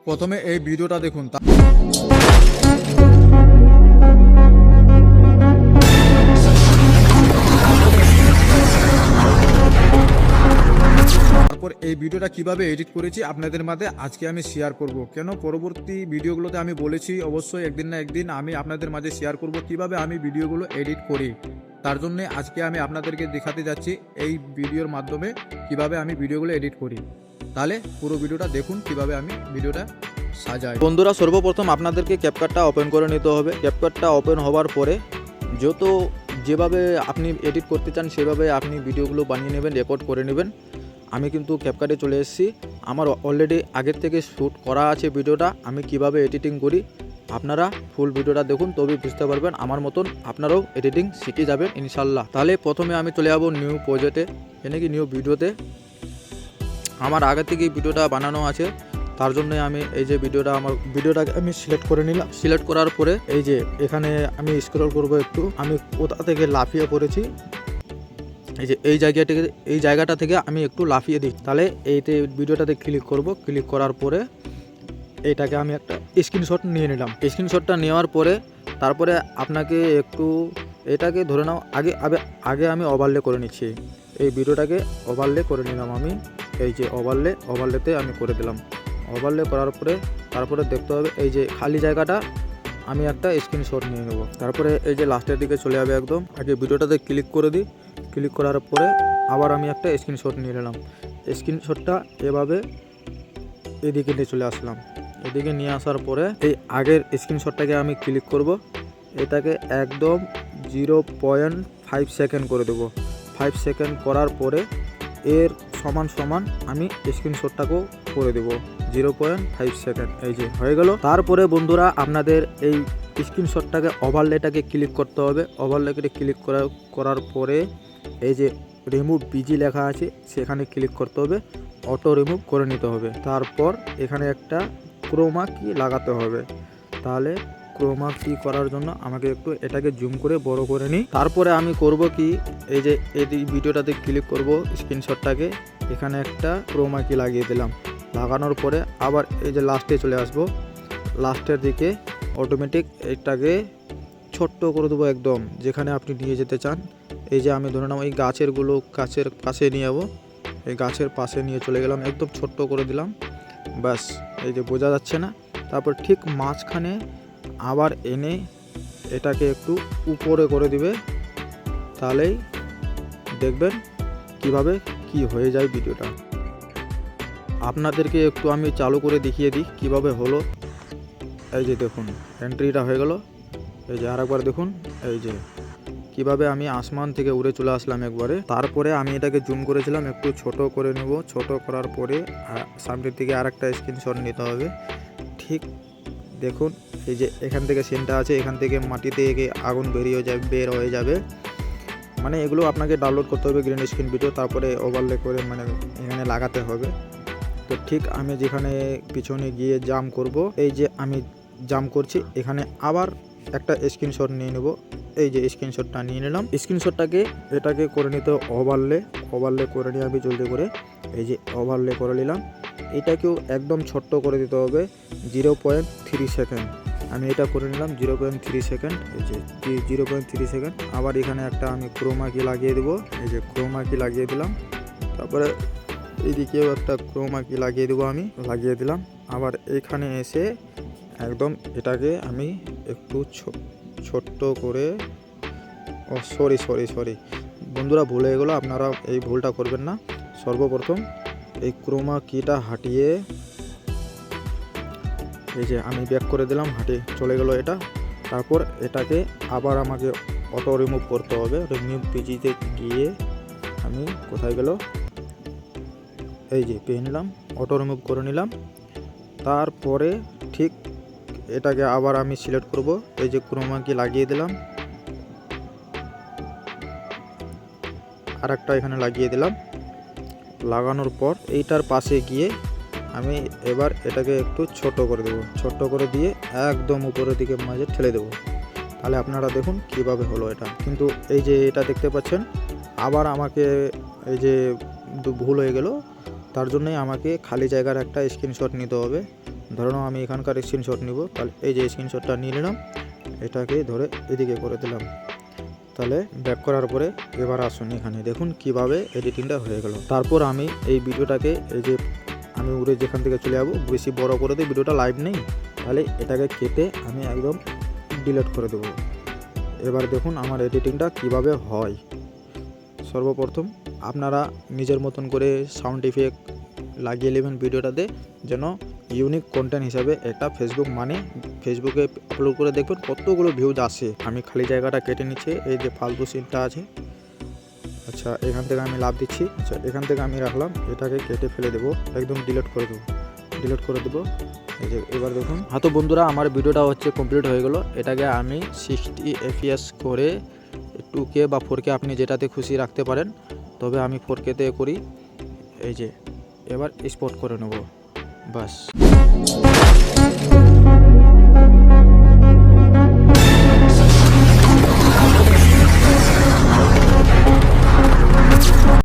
প্রথমে এই ভিডিওটা দেখুন, তারপর এই ভিডিওটা কিভাবে এডিট করেছি আপনাদের মাঝে আজকে আমি শেয়ার করব। কেন পরবর্তী ভিডিওগুলোতে আমি বলেছি অবশ্যই একদিন না একদিন আমি আপনাদের মাঝে শেয়ার করব কিভাবে আমি ভিডিওগুলো এডিট করি। তার জন্য আজকে আমি আপনাদেরকে দেখাতে যাচ্ছি এই ভিডিওর মাধ্যমে কিভাবে আমি ভিডিওগুলো এডিট করি। তাহলে পুরো ভিডিওটা দেখুন কিভাবে আমি ভিডিওটা সাজাই। বন্ধুরা, সর্বপ্রথম আপনাদেরকে ক্যাপকাটটা ওপেন করে নিতে হবে। ক্যাপকাটটা ওপেন হওয়ার পরে যেভাবে আপনি এডিট করতে চান সেভাবে আপনি ভিডিওগুলো বানিয়ে নেবেন, রেকর্ড করে নেবেন। আমি কিন্তু ক্যাপকাটে চলে এসেছি, আমার অলরেডি আগের থেকে শ্যুট করা আছে ভিডিওটা। আমি কিভাবে এডিটিং করি আপনারা ফুল ভিডিওটা দেখুন, তবেই বুঝতে পারবেন। আমার মতন আপনারাও এডিটিং শিখে যাবেন ইনশাল্লাহ। তাহলে প্রথমে আমি চলে যাবো নিউ প্রজেক্টে, নিউ ভিডিওতে। আমার আগে থেকেই ভিডিওটা বানানো আছে, তার জন্য আমি এই যে ভিডিওটাকে আমি সিলেক্ট করে নিলাম। সিলেক্ট করার পরে এই যে এখানে আমি স্ক্রল করব একটু, আমি কোথা থেকে লাফিয়ে পড়েছি এই যে এই জায়গাটা থেকে আমি একটু লাফিয়ে দিই। তাহলে এইতে ভিডিওটাতে ক্লিক করব। ক্লিক করার পরে এইটাকে আমি একটা স্ক্রিনশট নিয়ে নিলাম। স্ক্রিনশটটা নেওয়ার পরে তারপরে আপনাকে একটু এটাকে ধরে নাও, আগে আমি ওভারলে করে নিচ্ছি। এই ভিডিওটাকে ওভারলে করে নিলাম আমি। এই যে ওভারলেতে আমি করে দিলাম। ওভারলে করার পরে তারপরে দেখতে হবে এই যে খালি জায়গাটা আমি একটা স্ক্রিনশট নিয়ে নেব। তারপরে এই যে লাস্টের দিকে চলে যাবে একদম। আগে ভিডিওটাতে ক্লিক করে দিই। ক্লিক করার পরে আবার আমি একটা স্ক্রিনশট নিয়ে নিলাম। স্ক্রিনশটটা এভাবে এদিকে নিয়ে চলে আসলাম। এদিকে নিয়ে আসার পরে এই আগের স্ক্রিনশটটাকে আমি ক্লিক করব। এটাকে একদম 0.5 সেকেন্ড করে দেব। 5 সেকেন্ড করার পরে এর সমান আমি স্ক্রিনশটটাকেও করে দেব 0.5 সেকেন্ড। এই যে হয়ে গেল। তারপরে বন্ধুরা আপনাদের এই স্ক্রিনশটটাকে ওভারলেটাকে ক্লিক করতে হবে। ওভারলেটাকে ক্লিক করার পরে এই যে রিমুভ বিজি লেখা আছে সেখানে ক্লিক করতে হবে, অটো রিমুভ করে নিতে হবে। তারপর এখানে একটা ক্রোমা কি লাগাতে হবে। তাহলে ক্রোমা কি করার জন্য আমাকে একটু এটাকে জুম করে বড় করে নিই। তারপরে আমি করব কি, এই যে এই ভিডিওটাতে ক্লিক করব, স্ক্রিনশটটাকে এখানে একটা ক্রোমা কি লাগিয়ে দিলাম। লাগানোর পরে আবার এই যে লাস্টে চলে আসব। লাস্টের দিকে অটোমেটিক এটাকে ছোট্ট করে দেবো একদম যেখানে আপনি নিয়ে যেতে চান। এই যে আমি ধরে নাও এই গাছের পাশে নিয়ে যাবো। এই গাছের পাশে নিয়ে চলে গেলাম, একদম ছোট্ট করে দিলাম। ব্যাস, এই যে বোঝা যাচ্ছে না। তারপর ঠিক মাঝখানে আবার এনে এটাকে একটু উপরে করে দিবে। তাহলেই দেখবেন কিভাবে কি হয়ে যায় ভিডিওটা। আপনাদেরকে একটু আমি চালু করে দেখিয়ে দিই কিভাবে হলো। এই যে দেখুন এন্ট্রিটা হয়ে গেল। এই যে আরেকবার দেখুন, এই যে কিভাবে আমি আসমান থেকে উড়ে চলে আসলাম একবারে। তারপরে আমি এটাকে জুম করেছিলাম, একটু ছোট করে নেব। ছোট করার পরে সামনের দিকে আরেকটা স্ক্রিনশট নিতে হবে। ঠিক দেখুন এই যে এখান থেকে সিনটা আছে, এখান থেকে মাটিতে আগুন বের হয়ে যাবে। মানে এগুলো আপনাকে ডাউনলোড করতে হবে গ্রিন স্ক্রিন ভিডিও, তারপরে ওভারলে করে মানে এখানে লাগাতে হবে। তো ঠিক আমি যেখানে পিছনে গিয়ে জাম করব, এই যে আমি জাম করছি, এখানে আবার একটা স্ক্রিনশট নিয়ে নেব। এই যে স্ক্রিনশটটা নিয়ে নিলাম। এটাকে করে নিতে ওভারলে করে নিয়ে আমি জলদি করে এই যে ওভারলে করে নিলাম। এটাকেও একদম ছোট্ট করে দিতে হবে 0.3 সেকেন্ড। আমি এটা করে নিলাম 0.3 সেকেন্ড। এই যে 0.3 সেকেন্ড। আবার এখানে একটা আমি ক্রোমা কি লাগিয়ে দেবো। এই যে ক্রোমা কি লাগিয়ে দিলাম। তারপরে এইদিকেও একটা ক্রোমা কি লাগিয়ে দেবো, আমি লাগিয়ে দিলাম। আবার এখানে এসে একদম এটাকে আমি একটু ছোট্ট করে সরি বন্ধুরা, ভুলে গেলো। আপনারা এই ভুলটা করবেন না। সর্বপ্রথম এই ক্রোমা কিটা হাঁটিয়ে এই যে আমি ব্যাক করে দিলাম, হাঁটিয়ে চলে গেল এটা। তারপর এটাকে আবার আমাকে অটো রিমুভ করতে হবে। রিমুভ পিজিতে গিয়ে আমি কোথায় গেল, এই যে পেয়ে নিলাম, অটো রিমুভ করে নিলাম। তারপরে ঠিক এটাকে আবার আমি সিলেক্ট করব। এই যে ক্রোমা কি লাগিয়ে দিলাম, আর একটা এখানে লাগিয়ে দিলাম। লাগানোর পর এইটার পাশে গিয়ে আমি এবার এটাকে একটু ছোট করে দেবো। ছোট করে দিয়ে একদম উপরের দিকে মাঝে ঠেলে দেবো। তাহলে আপনারা দেখুন কিভাবে হলো এটা। কিন্তু এই যে এটা দেখতে পাচ্ছেন, আবার আমাকে এই যে ভুল হয়ে গেল, তার জন্যই আমাকে খালি জায়গার একটা স্ক্রিনশট নিতে হবে। ধরে নাও আমি এখানকার স্ক্রিনশট নিব, তাহলে এই যে স্ক্রিনশটটা নিয়ে নিলাম, এটাকে ধরে এদিকে করে দিলাম। তাহলে ব্যাক করার পরে এবার আসুন এখানে দেখুন কিভাবে এডিটিংটা হয়ে গেল। তারপর আমি এই ভিডিওটাকে এই যে আমি উড়ে যেখান থেকে চলে যাবো বেশি বড় করে দিই, ভিডিওটা লাইভ নেই, তাহলে এটাকে কেটে আমি একদম ডিলিট করে দেবো। এবার দেখুন আমার এডিটিংটা কিভাবে হয়। সর্বপ্রথম আপনারা নিজের মতন করে সাউন্ড ইফেক্ট লাগিয়ে নেবেন ভিডিওটাতে, যেন ইউনিক কন্টেন্ট হিসাবে একটা ফেসবুকে আপলোড করে দেখবেন কতগুলো ভিউজ আসে। আমি খালি জায়গাটা কেটে নিচ্ছি, এই যে ফালতু সিনটা আছে। আচ্ছা এখান থেকে আমি লাভ দিচ্ছি, আচ্ছা এখান থেকে আমি রাখলাম, এটাকে কেটে ফেলে দেবো, একদম ডিলিট করে দেবো। এই যে এবার দেখুন। হ্যাঁ তো বন্ধুরা, আমার ভিডিওটা হচ্ছে কমপ্লিট হয়ে গেল। এটাকে আমি 60 FPS করে 2K বা 4K আপনি যেটাতে খুশি রাখতে পারেন, তবে আমি 4K-তে করি। এই যে এবার এক্সপোর্ট করে নেব, বাস।